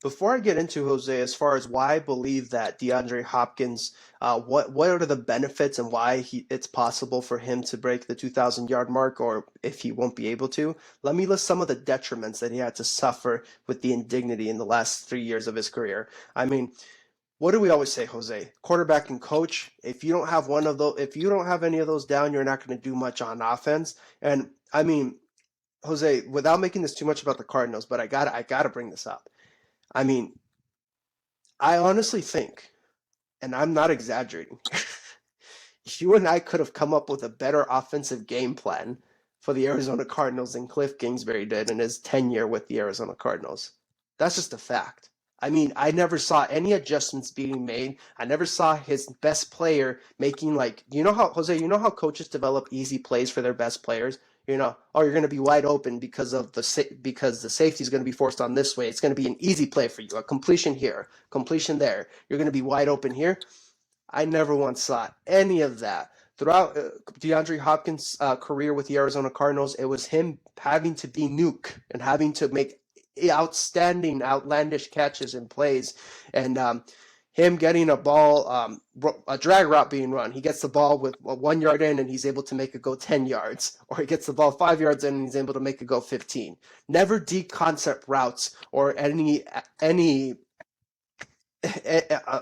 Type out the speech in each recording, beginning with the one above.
Before I get into Jose, as far as why I believe that DeAndre Hopkins, what are the benefits and why it's possible for him to break the 2,000 yard mark, or if he won't be able to, let me list some of the detriments that he had to suffer with the indignity in the last 3 years of his career. I mean, what do we always say, Jose? Quarterback and coach. If you don't have one of those, if you don't have any of those down, you're not going to do much on offense. And I mean, Jose, without making this too much about the Cardinals, but I gotta bring this up. I mean, I honestly think, and I'm not exaggerating, you and I could have come up with a better offensive game plan for the Arizona Cardinals than Cliff Kingsbury did in his tenure with the Arizona Cardinals. That's just a fact. I mean, I never saw any adjustments being made. I never saw his best player making, like, you know how, Jose, you know how coaches develop easy plays for their best players? You know, oh, you're going to be wide open because the safety is going to be forced on this way. It's going to be an easy play for you, a completion here, completion there. You're going to be wide open here. I never once saw any of that. Throughout DeAndre Hopkins' career with the Arizona Cardinals, it was him having to be nuke and having to make outstanding, outlandish catches and plays, and him getting a ball, a drag route being run. He gets the ball with 1 yard in, and he's able to make it go 10 yards, or he gets the ball 5 yards in, and he's able to make it go 15. Never deep concept routes or any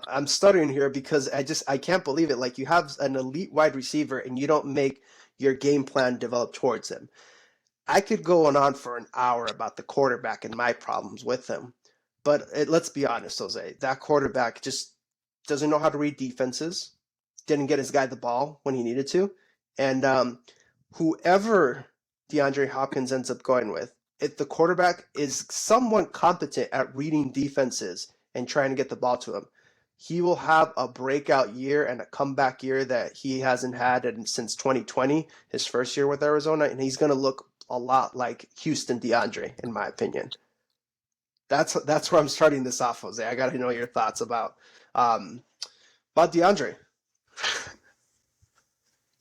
I'm stuttering here because I can't believe it. Like, you have an elite wide receiver and you don't make your game plan develop towards him. I could go on for an hour about the quarterback and my problems with him, but let's be honest, Jose. That quarterback just doesn't know how to read defenses. Didn't get his guy the ball when he needed to, and whoever DeAndre Hopkins ends up going with, if the quarterback is somewhat competent at reading defenses and trying to get the ball to him, he will have a breakout year and a comeback year that he hasn't had since 2020, his first year with Arizona, and he's going to look a lot like Houston DeAndre, in my opinion. That's where I'm starting this off, Jose. I got to know your thoughts um, about DeAndre.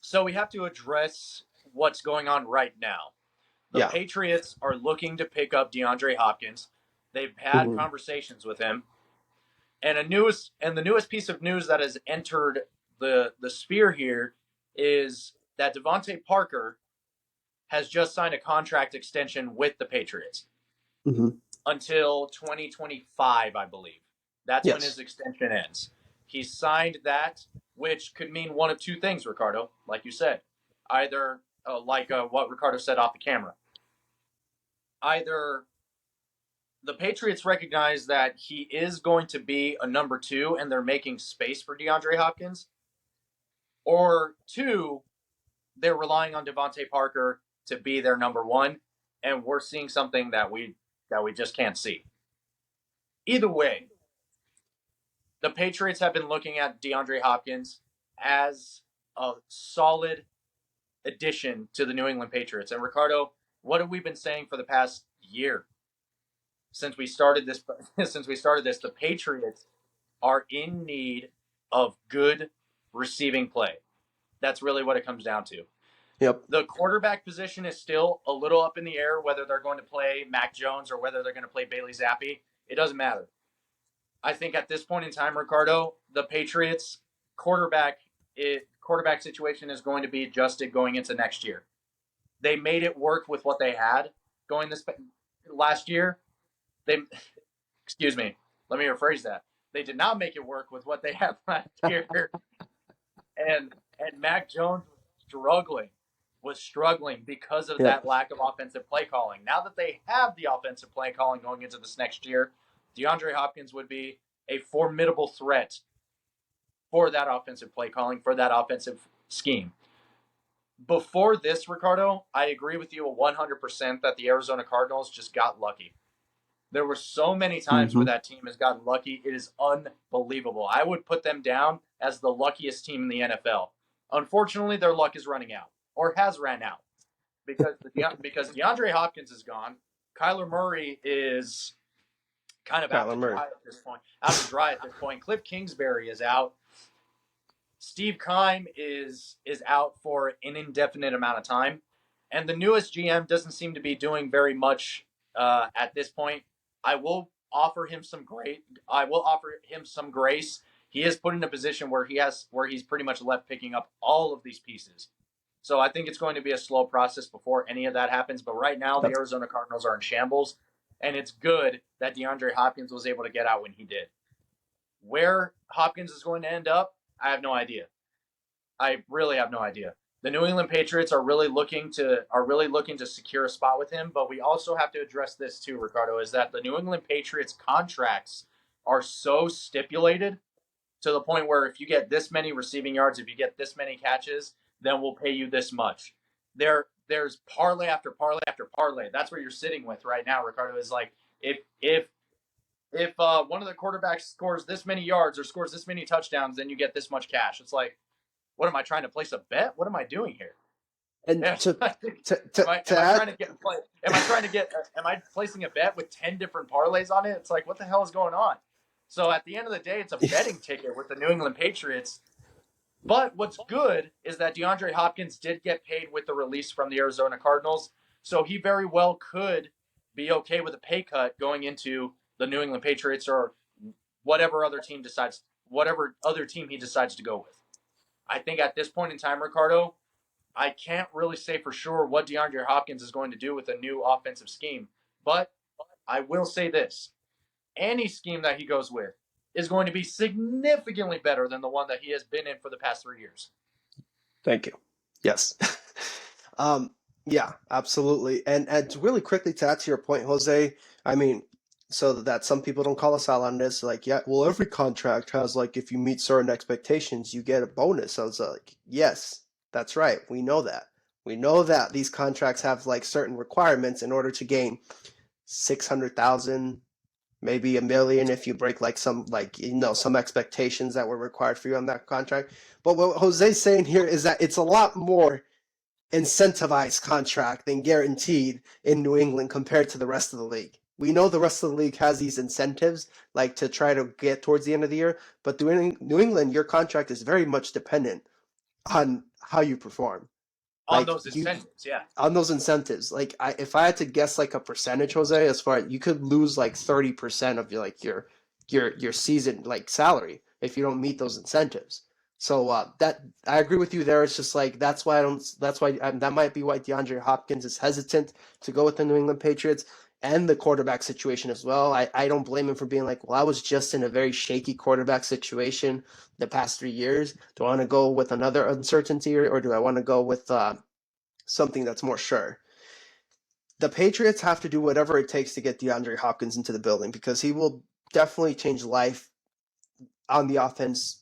So we have to address what's going on right now. The Yeah. Patriots are looking to pick up DeAndre Hopkins. They've had Mm-hmm. conversations with him. And the newest piece of news that has entered the sphere here is that Devontae Parker has just signed a contract extension with the Patriots Mm-hmm. until 2025, I believe. That's when his Yes. extension ends. He signed that, which could mean one of two things, Ricardo, like you said. Either, what Ricardo said off the camera, either the Patriots recognize that he is going to be a number two and they're making space for DeAndre Hopkins, or two, they're relying on Devontae Parker to be their number one, and we're seeing something that we just can't see. Either way, the Patriots have been looking at DeAndre Hopkins as a solid addition to the New England Patriots. And Ricardo, what have we been saying for the past year since we started this? Since we started this, the Patriots are in need of good receiving play. That's really what it comes down to. Yep. The quarterback position is still a little up in the air, whether they're going to play Mac Jones or whether they're going to play Bailey Zappi. It doesn't matter. I think at this point in time, Ricardo, the Patriots quarterback situation is going to be adjusted going into next year. They made it work with what they had going this last year. They, excuse me, let me rephrase that. They did not make it work with what they had last year, and Mac Jones was struggling because of Yep. that lack of offensive play calling. Now that they have the offensive play calling going into this next year, DeAndre Hopkins would be a formidable threat for that offensive play calling, for that offensive scheme. Before this, Ricardo, I agree with you 100% that the Arizona Cardinals just got lucky. There were so many times Mm-hmm. where that team has gotten lucky. It is unbelievable. I would put them down as the luckiest team in the NFL. Unfortunately, their luck is running out or has ran out because DeAndre Hopkins is gone. Kyler Murray is kind of out Kyler to Murray. dry at this point. Out to dry at this point. Cliff Kingsbury is out. Steve Keim is out for an indefinite amount of time, and the newest GM doesn't seem to be doing very much at this point. I will offer him some great. I will offer him some grace. He is put in a position where he's pretty much left picking up all of these pieces. So I think it's going to be a slow process before any of that happens. But right now, the That's Arizona Cardinals are in shambles, and it's good that DeAndre Hopkins was able to get out when he did. Where Hopkins is going to end up, I have no idea. I really have no idea. The New England Patriots are really looking to secure a spot with him, but we also have to address this too, Ricardo, is that the New England Patriots contracts are so stipulated to the point where if you get this many receiving yards, if you get this many catches, then we'll pay you this much. There's parlay after parlay after parlay. That's what you're sitting with right now, Ricardo, is like if one of the quarterbacks scores this many yards or scores this many touchdowns, then you get this much cash. It's like, what am I trying to place a bet? What am I doing here? and Am to I add, trying to get? Am I placing a bet with 10 different parlays on it? It's like, what the hell is going on? So at the end of the day, it's a betting ticket with the New England Patriots. But what's good is that DeAndre Hopkins did get paid with the release from the Arizona Cardinals, so he very well could be okay with a pay cut going into the New England Patriots or whatever other team he decides to go with. I think at this point in time, Ricardo, I can't really say for sure what DeAndre Hopkins is going to do with a new offensive scheme. But I will say this. Any scheme that he goes with is going to be significantly better than the one that he has been in for the past 3 years. thank you. Yes. Yeah, absolutely. And really quickly to add to your point, Jose, I mean, so that some people don't call us out on this, like, yeah, well, every contract has like if you meet certain expectations, you get a bonus. I was like, yes, that's right. We know that. We know that these contracts have like certain requirements in order to gain 600,000, maybe a million if you break like some some expectations that were required for you on that contract. But what Jose's saying here is that it's a lot more incentivized contract than guaranteed in New England compared to the rest of the league. We know the rest of the league has these incentives like to try to get towards the end of the year, but New England, your contract is very much dependent on how you perform. On Like those incentives, yeah. on those incentives. Like if I had to guess like a percentage, Jose, as far as you could lose like 30% of your season like salary if you don't meet those incentives. So that I agree with you there. It's just like that's why that might be why DeAndre Hopkins is hesitant to go with the New England Patriots and the quarterback situation as well. I don't blame him for being like, well, I was just in a very shaky quarterback situation the past 3 years. Do I want to go with another uncertainty or do I want to go with something that's more sure? The Patriots have to do whatever it takes to get DeAndre Hopkins into the building because he will definitely change life on the offense.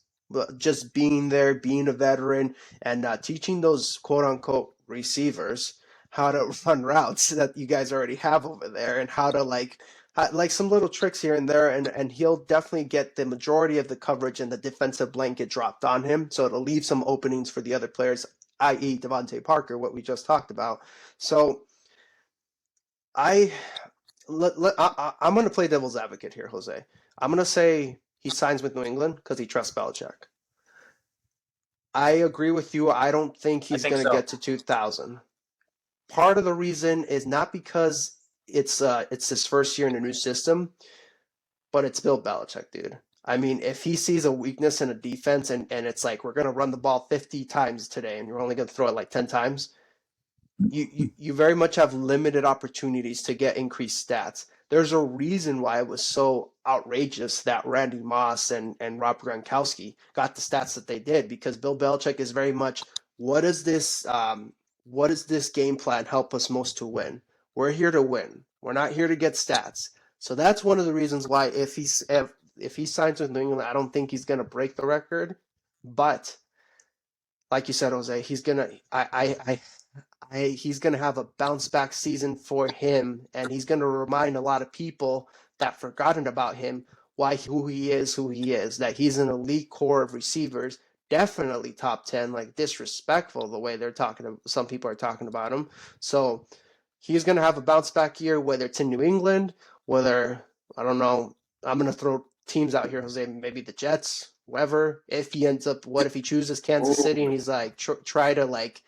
Just being there, being a veteran, and teaching those quote-unquote receivers how to run routes that you guys already have over there and how to like some little tricks here and there, and he'll definitely get the majority of the coverage and the defensive blanket dropped on him, so it'll leave some openings for the other players, i.e. Devontae Parker, what we just talked about. So I'm going to play devil's advocate here, Jose. I'm going to say he signs with New England because he trusts Belichick. I agree with you. I don't think he's going to get to 2,000. Part of the reason is not because it's his first year in a new system, but it's Bill Belichick, dude. I mean, if he sees a weakness in a defense and it's like we're going to run the ball 50 times today and you're only going to throw it like 10 times, you very much have limited opportunities to get increased stats. There's a reason why it was so outrageous that Randy Moss and Rob Gronkowski got the stats that they did, because Bill Belichick is very much, what does this game plan help us most to win? We're here to win. We're not here to get stats. So that's one of the reasons why if he signs with New England, I don't think he's going to break the record. But like you said, Jose, he's going to he's going to have a bounce back season for him, and he's going to remind a lot of people that forgotten about him who he is, that he's an elite core of receivers, definitely top 10, like disrespectful the way some people are talking about him. So he's going to have a bounce back year, whether it's in New England, whether, I don't know, I'm going to throw teams out here, Jose, maybe the Jets, whoever. If he chooses Kansas City and he's like, try to like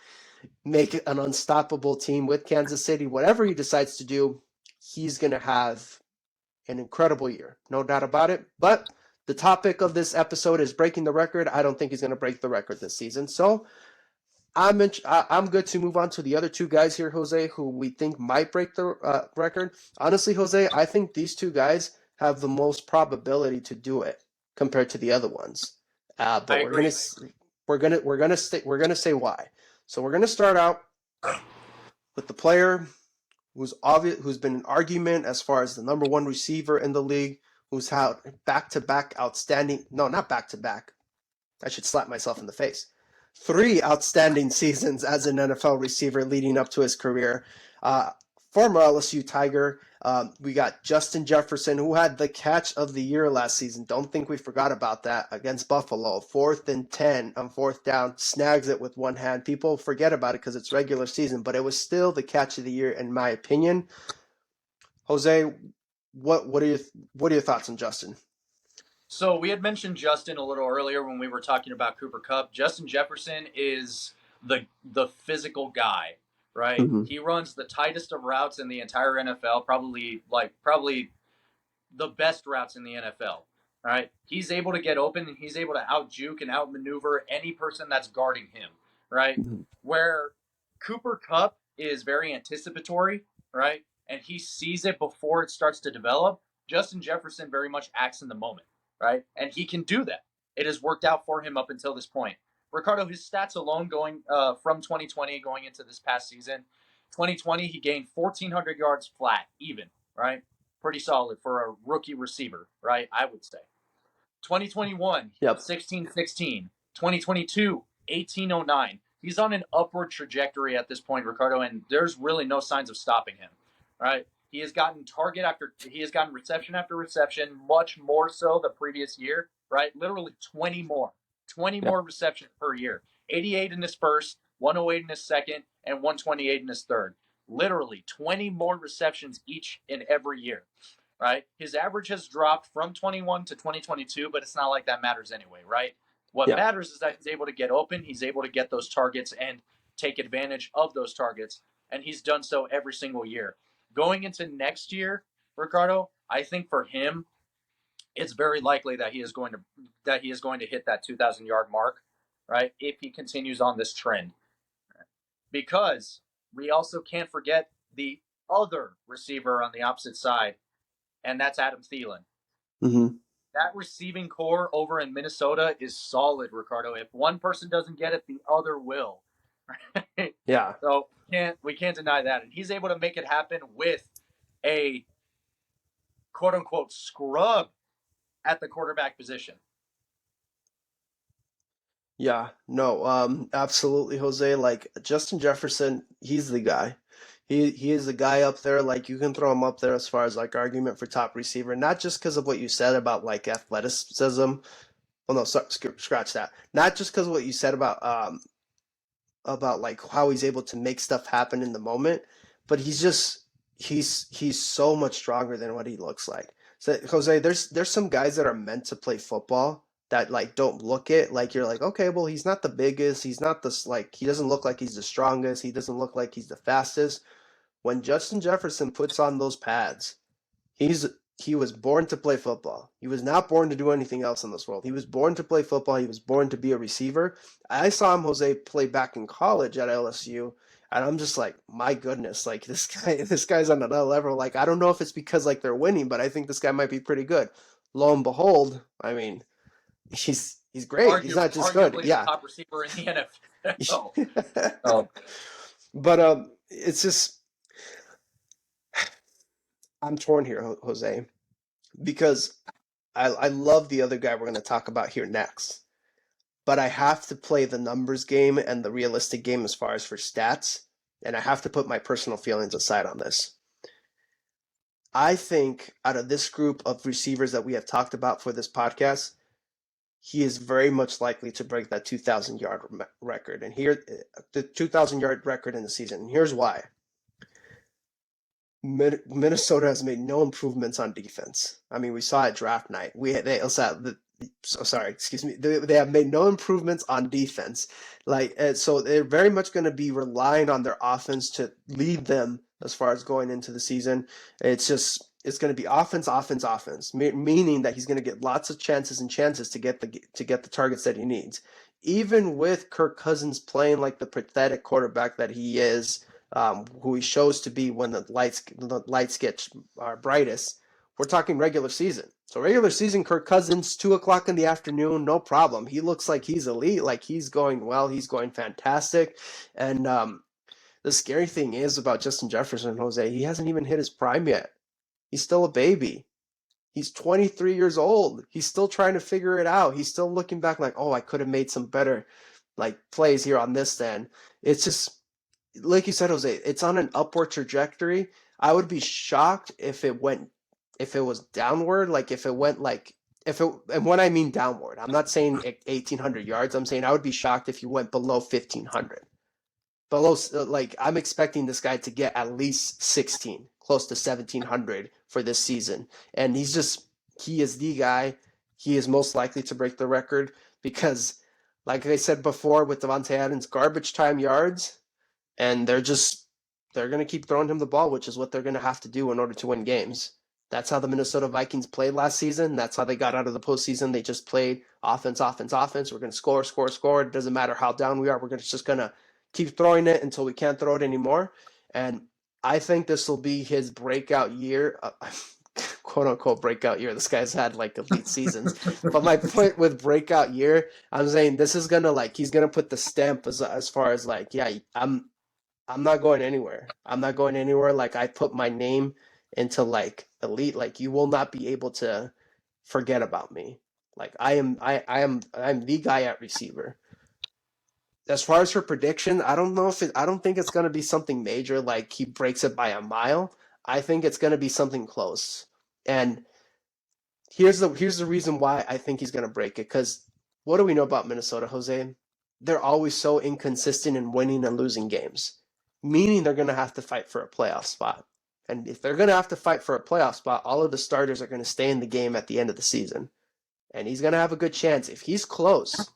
make an unstoppable team with Kansas City, whatever he decides to do, he's going to have an incredible year, no doubt about it. But the topic of this episode is breaking the record. I don't think he's going to break the record this season. So I'm good to move on to the other two guys here, Jose, who we think might break the record. Honestly, Jose, I think these two guys have the most probability to do it compared to the other ones. But I agree. we're gonna say why. So we're gonna start out with the player who's been an argument as far as the number one receiver in the league, who's had back-to-back outstanding. No, not back-to-back. I should slap myself in the face. 3 outstanding seasons as an NFL receiver leading up to his career. Former LSU Tiger. We got Justin Jefferson, who had the catch of the year last season. Don't think we forgot about that against Buffalo. 4th and 10 on 4th down, snags it with one hand. People forget about it because it's regular season, but it was still the catch of the year in my opinion. Jose, what are your thoughts on Justin? So we had mentioned Justin a little earlier when we were talking about Cooper Kupp. Justin Jefferson is the physical guy, right? Mhm. He runs the tightest of routes in the entire NFL, probably the best routes in the NFL. Right? He's able to get open and he's able to out juke and outmaneuver any person that's guarding him, right? Mhm. Where Cooper Kupp is very anticipatory, right? And he sees it before it starts to develop. Justin Jefferson very much acts in the moment, right? And he can do that. It has worked out for him up until this point. Ricardo, his stats alone going from 2020 going into this past season, 2020 he gained 1,400 yards flat, even, right? Pretty solid for a rookie receiver, right? I would say. 2021, Yep. 1616. 2022, 1809. He's on an upward trajectory at this point, Ricardo, and there's really no signs of stopping him, right? He has gotten reception after reception, much more so the previous year, right? Literally 20 more receptions per year. 88 in his first, 108 in his second, and 128 in his third. Literally 20 more receptions each and every year, right? His average has dropped from 21 to 2022, but it's not like that matters anyway, right? What matters is that he's able to get open, he's able to get those targets and take advantage of those targets, and he's done so every single year. Going into next year, Ricardo, I think for him, it's very likely that he is going to hit that 2,000 yard mark, right? If he continues on this trend, because we also can't forget the other receiver on the opposite side, and that's Adam Thielen. Mm-hmm. That receiving core over in Minnesota is solid, Ricardo. If one person doesn't get it, the other will. Yeah. So we can't deny that. And he's able to make it happen with a quote unquote scrub at the quarterback position. Yeah, no, absolutely, Jose. Like Justin Jefferson, he's the guy. He is the guy up there. Like you can throw him up there as far as like argument for top receiver, not just because of what you said about like athleticism. Well, no, scratch that. Not just because of what you said about like how he's able to make stuff happen in the moment, but he's so much stronger than what he looks like. So Jose, there's some guys that are meant to play football that like don't look it. Like you're like, okay, well he's not the biggest, he's not this like he doesn't look like he's the strongest, he doesn't look like he's the fastest. When Justin Jefferson puts on those pads, he was born to play football. He was not born to do anything else in this world. He was born to play football. He was born to be a receiver. I saw him, Jose, play back in college at LSU, and I'm just like, my goodness, like this guy's on another level. Like I don't know if it's because like they're winning, but I think this guy might be pretty good. Lo and behold, I mean, he's great. He's not just good. Yeah, the top receiver in the NFL. Oh. But it's just I'm torn here, Jose, because I love the other guy we're going to talk about here next, but I have to play the numbers game and the realistic game as far as for stats, and I have to put my personal feelings aside on this. I think out of this group of receivers that we have talked about for this podcast, he is very much likely to break that 2,000 yard record, and here the 2,000 yard record in the season. And here's why. Minnesota has made no improvements on defense. I mean, we saw at draft night. They have made no improvements on defense. So they're very much going to be relying on their offense to lead them as far as going into the season. It's just is going to be offense, offense, offense, meaning that he's going to get lots of chances and chances to get the targets that he needs. Even with Kirk Cousins playing like the pathetic quarterback that he is, who he shows to be when the lights get brightest, we're talking regular season. So regular season, Kirk Cousins, 2 o'clock in the afternoon, no problem. He looks like he's elite, like he's going well, he's going fantastic, and the scary thing is about Justin Jefferson, Jose, he hasn't even hit his prime yet. He's still a baby. He's 23 years old. He's still trying to figure it out. He's still looking back like, oh, I could have made some better like plays here on this end. It's just like you said, Jose, it's on an upward trajectory. I would be shocked if it was downward, like if it went like and when I mean downward, I'm not saying 1,800 yards. I'm saying I would be shocked if you went below 1,500. Below, like I'm expecting this guy to get at least 16, close to 1,700 for this season, and he is the guy. He is most likely to break the record because, like I said before, with Davante Adams, garbage time yards, and they're gonna keep throwing him the ball, which is what they're gonna have to do in order to win games. That's how the Minnesota Vikings played last season. That's how they got out of the postseason. They just played offense, offense, offense. We're gonna score, score, score. It doesn't matter how down we are. Just gonna keep throwing it until we can't throw it anymore. And I think this will be his breakout year, quote unquote breakout year. This guy's had like elite seasons. But my point with breakout year, I'm saying this is gonna like he's gonna put the stamp as far as like, yeah, I'm not going anywhere. I'm not going anywhere. Like I put my name into like elite. Like you will not be able to forget about me. Like I'm the guy at receiver. As far as for prediction, I don't think it's going to be something major like he breaks it by a mile. I think it's going to be something close. And here's the reason why I think he's going to break it, cuz what do we know about Minnesota, Jose? They're always so inconsistent in winning and losing games, meaning they're going to have to fight for a playoff spot. And if they're going to have to fight for a playoff spot, all of the starters are going to stay in the game at the end of the season. And he's going to have a good chance if he's close.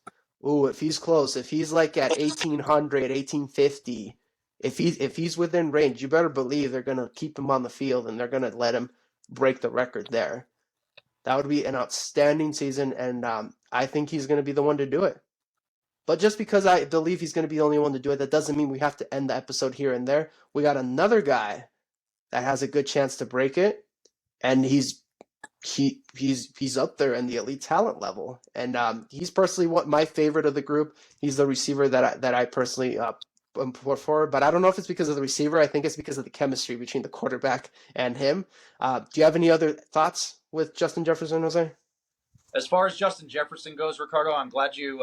Ooh, if he's close, if he's like at 1,800, 1,850, if he's within range, you better believe they're gonna keep him on the field and they're gonna let him break the record there. That would be an outstanding season, and I think he's gonna be the one to do it. But just because I believe he's gonna be the only one to do it, that doesn't mean we have to end the episode here and there. We got another guy that has a good chance to break it, and he's up there in the elite talent level, and he's personally my favorite of the group. He's the receiver that I personally put forward, but I don't know if it's because of the receiver. I think it's because of the chemistry between the quarterback and him. Do you have any other thoughts with Justin Jefferson, Jose? As far as Justin Jefferson goes, Ricardo, I'm glad you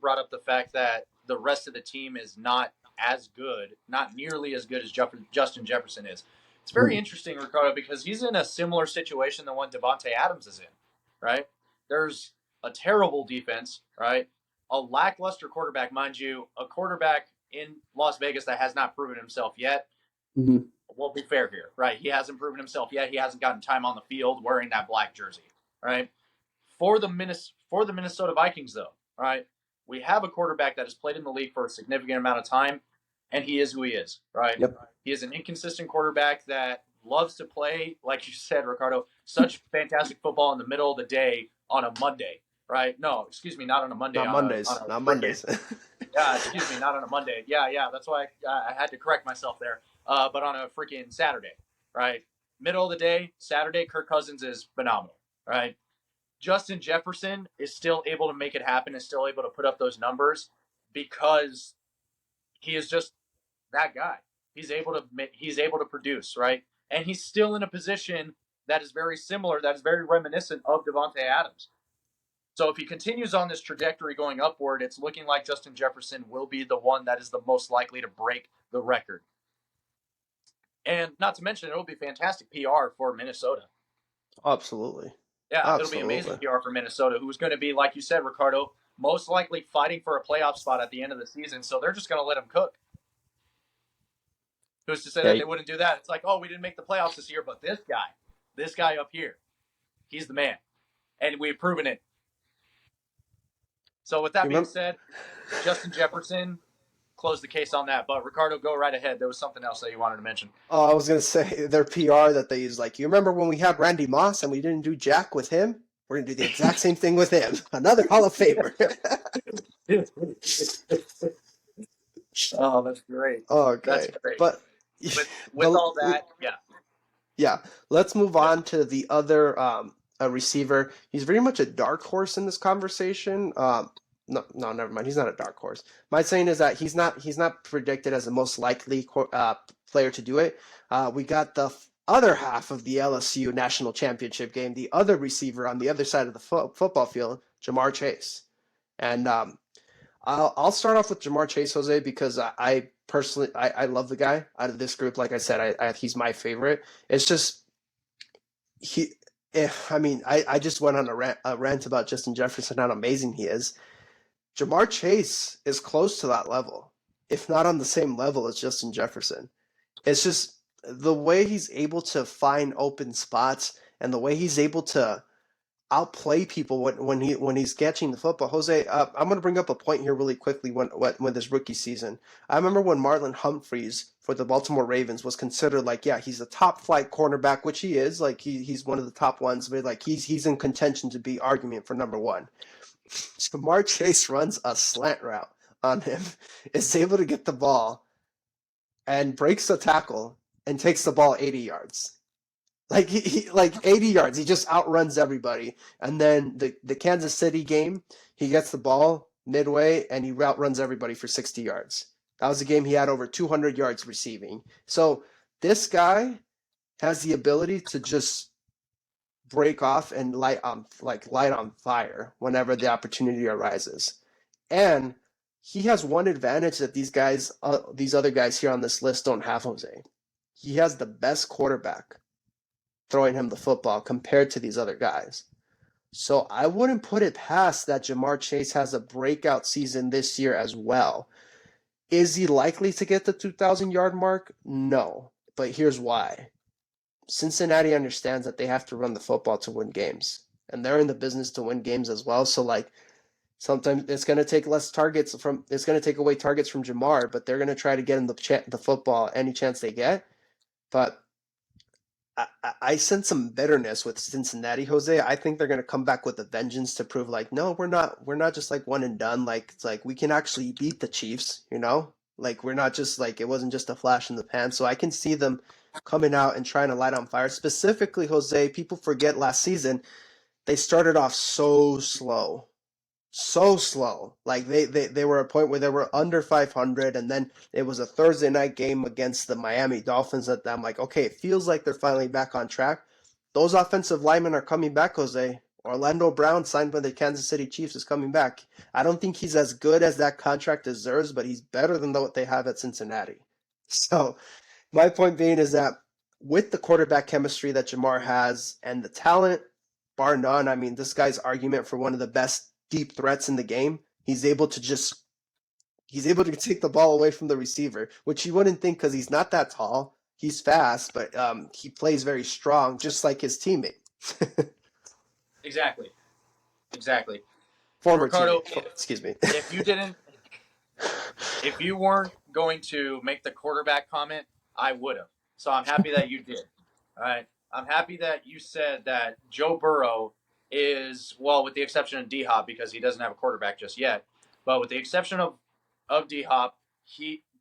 brought up the fact that the rest of the team is not as good, not nearly as good as Justin Jefferson is. It's very interesting, Ricardo, because he's in a similar situation than what Davante Adams is in, right? There's a terrible defense, right? A lackluster quarterback, mind you, a quarterback in Las Vegas that has not proven himself yet. Mm-hmm. We'll be fair here, right? He hasn't proven himself yet. He hasn't gotten time on the field wearing that black jersey, right? For the Minnesota Vikings, though, right, we have a quarterback that has played in the league for a significant amount of time, and he is who he is, right? Yep. He is an inconsistent quarterback that loves to play, like you said, Ricardo, such fantastic football in the middle of the day on a Monday, right? No, excuse me, not on a Monday. Not Mondays. Not Mondays. Yeah, excuse me, not on a Monday. Yeah, that's why I had to correct myself there. But on a freaking Saturday, right? Middle of the day, Saturday, Kirk Cousins is phenomenal, right? Justin Jefferson is still able to make it happen, is still able to put up those numbers because he is just that guy. He's able to produce, right? And he's still in a position that is very similar, that is very reminiscent of Davante Adams. So if he continues on this trajectory going upward, it's looking like Justin Jefferson will be the one that is the most likely to break the record. And not to mention, it'll be fantastic PR for Minnesota. Absolutely. Yeah, Absolutely. It'll be amazing PR for Minnesota, who's going to be, like you said, Ricardo, most likely fighting for a playoff spot at the end of the season. So they're just going to let him cook. Who's to say that they wouldn't do that? It's like, oh, we didn't make the playoffs this year, but this guy up here, he's the man. And we've proven it. So with that being said, Justin Jefferson, close the case on that. But Ricardo, go right ahead. There was something else that you wanted to mention. Oh, I was gonna say their PR that they use, like, you remember when we had Randy Moss and we didn't do Jack with him? We're gonna do the exact same thing with him. Another Hall of Famer. Oh, that's great. Okay, That's great. but With all that, yeah. yeah, let's move on to the other a receiver. He's very much a dark horse in this conversation. No, never mind. He's not a dark horse. My saying is that he's not predicted as the most likely player to do it. We got the other half of the LSU national championship game, the other receiver on the other side of the football field, Jamar Chase, and I'll start off with Jamar Chase, Jose, because I personally I love the guy out of this group. Like I said, he's my favorite. It's just he. I mean, I just went on a rant about Justin Jefferson, how amazing he is. Jamar Chase is close to that level, if not on the same level as Justin Jefferson. It's just the way he's able to find open spots and the way he's able to outplay people when he's catching the football. Jose, I'm going to bring up a point here really quickly when this rookie season. I remember when Marlon Humphreys for the Baltimore Ravens was considered like, yeah, he's a top flight cornerback, which he is. Like he's one of the top ones, but like he's in contention to be argument for number one. Jamar Chase runs a slant route on him, is able to get the ball and breaks the tackle and takes the ball 80 yards. Like he like 80 yards. He just outruns everybody. And then the Kansas City game, he gets the ball midway and he outruns everybody for 60 yards. That was a game he had over 200 yards receiving. So this guy has the ability to just break off and light on fire whenever the opportunity arises. And he has one advantage that these other guys here on this list don't have, Jose. He has the best quarterback throwing him the football compared to these other guys. So I wouldn't put it past that Jamar Chase has a breakout season this year as well. Is he likely to get the 2,000-yard mark? No. But here's why. Cincinnati understands that they have to run the football to win games. And they're in the business to win games as well. So, like, sometimes it's going to take it's going to take away targets from Jamar, but they're going to try to get him the football any chance they get. But I sense some bitterness with Cincinnati, Jose. I think they're going to come back with a vengeance to prove, like, no, we're not just like one and done. Like, it's like we can actually beat the Chiefs, you know? Like, we're not just like, it wasn't just a flash in the pan. So I can see them coming out and trying to light on fire. Specifically, Jose, people forget last season, they started off so slow. So slow. Like they were at a point where they were under 500, and then it was a Thursday night game against the Miami Dolphins that I'm like, okay, it feels like they're finally back on track. Those offensive linemen are coming back, Jose. Orlando Brown, signed by the Kansas City Chiefs, is coming back. I don't think he's as good as that contract deserves, but he's better than what they have at Cincinnati. So my point being is that with the quarterback chemistry that Jamar has and the talent, bar none, I mean, this guy's argument for one of the best deep threats in the game, he's able to take the ball away from the receiver, which you wouldn't think because he's not that tall. He's fast, but he plays very strong, just like his teammate. Exactly. Former Ricardo, teammate. Excuse me. If you weren't going to make the quarterback comment, I would have. So I'm happy that you did. All right. I'm happy that you said that Joe Burrow is, well, with the exception of D-Hop because he doesn't have a quarterback just yet, but with the exception of D-Hop,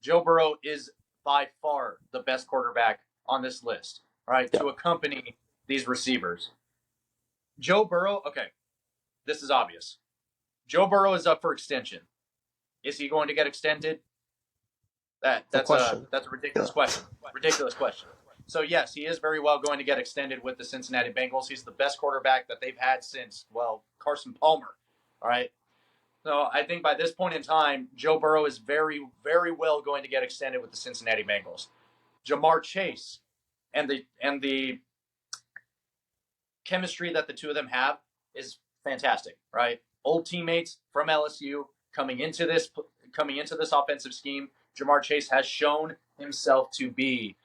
Joe Burrow is by far the best quarterback on this list, right, to accompany these receivers. Joe Burrow, okay, this is obvious. Joe Burrow is up for extension. Is he going to get extended? That's a ridiculous question. Ridiculous question. So yes, he is very well going to get extended with the Cincinnati Bengals. He's the best quarterback that they've had since, well, Carson Palmer. All right. So I think by this point in time, Joe Burrow is very, very well going to get extended with the Cincinnati Bengals. Jamar Chase and the chemistry that the two of them have is fantastic, right? Old teammates from LSU coming into this offensive scheme. Jamar Chase has shown himself to be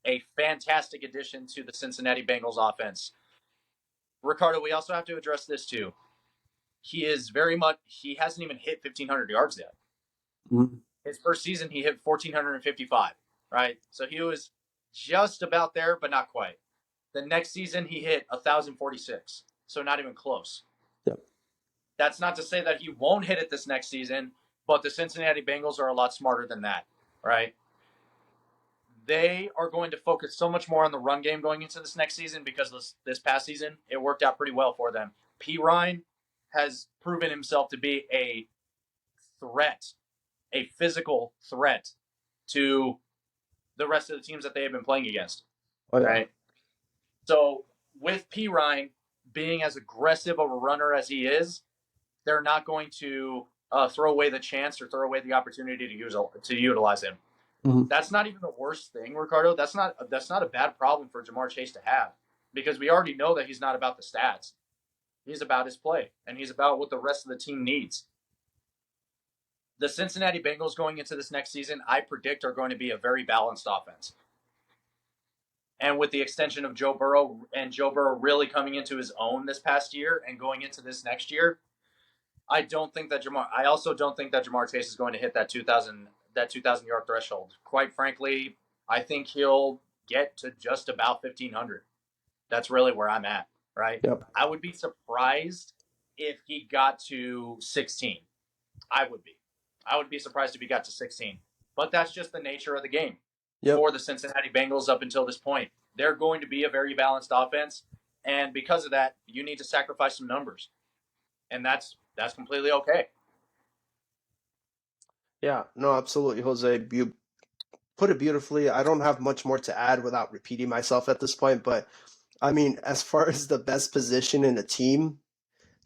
a fantastic addition to the Cincinnati Bengals offense. Ricardo, we also have to address this too. He hasn't even hit 1,500 yards yet. Mm-hmm. His first season, he hit 1,455, right? So he was just about there, but not quite. The next season, he hit 1,046, so not even close. Yep. That's not to say that he won't hit it this next season, but the Cincinnati Bengals are a lot smarter than that, right? They are going to focus so much more on the run game going into this next season because this past season, it worked out pretty well for them. Perine has proven himself to be a threat, a physical threat to the rest of the teams that they have been playing against. Oh, yeah. Right. So with Perine being as aggressive of a runner as he is, they're not going to throw away the chance or throw away the opportunity to utilize him. Mhm. That's not even the worst thing, Ricardo. That's not a bad problem for Ja'Marr Chase to have, because we already know that he's not about the stats. He's about his play, and he's about what the rest of the team needs. The Cincinnati Bengals going into this next season, I predict, are going to be a very balanced offense. And with the extension of Joe Burrow, and Joe Burrow really coming into his own this past year and going into this next year, I also don't think that Ja'Marr Chase is going to hit that 2,000 yard threshold. Quite frankly, I think he'll get to just about 1,500. That's really where I'm at, right? Yep. I would be surprised if he got to 16. I would be surprised if he got to 16. But that's just the nature of the game. Yep. For the Cincinnati Bengals up until this point. They're going to be a very balanced offense, and because of that, you need to sacrifice some numbers, and that's completely okay. Yeah, no, absolutely, Jose. You put it beautifully. I don't have much more to add without repeating myself at this point, but I mean, as far as the best position in a team,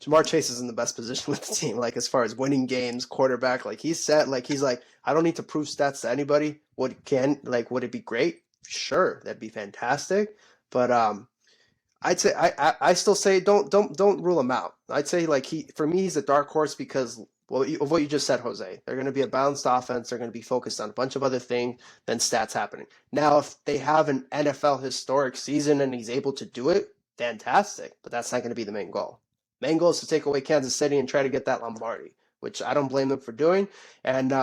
Ja'Marr Chase is in the best position with the team. Like as far as winning games, quarterback, like he's set. Like he's like, I don't need to prove stats to anybody. Would it be great? Sure, that'd be fantastic. But I'd say I still say don't rule him out. I'd say like for me he's a dark horse because of what you just said, Jose. They're going to be a balanced offense. They're going to be focused on a bunch of other things than stats happening. Now, if they have an NFL historic season and he's able to do it, fantastic. But that's not going to be the main goal. Main goal is to take away Kansas City and try to get that Lombardi, which I don't blame them for doing. And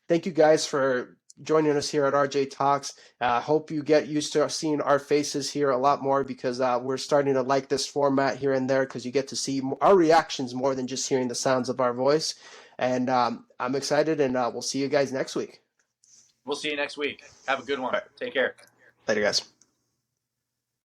thank you guys for joining us here at RJ Talks. Hope you get used to seeing our faces here a lot more because we're starting to like this format here and there because you get to see our reactions more than just hearing the sounds of our voice. And I'm excited, and we'll see you guys next week. We'll see you next week. Have a good one. Right. Take care. Later, guys.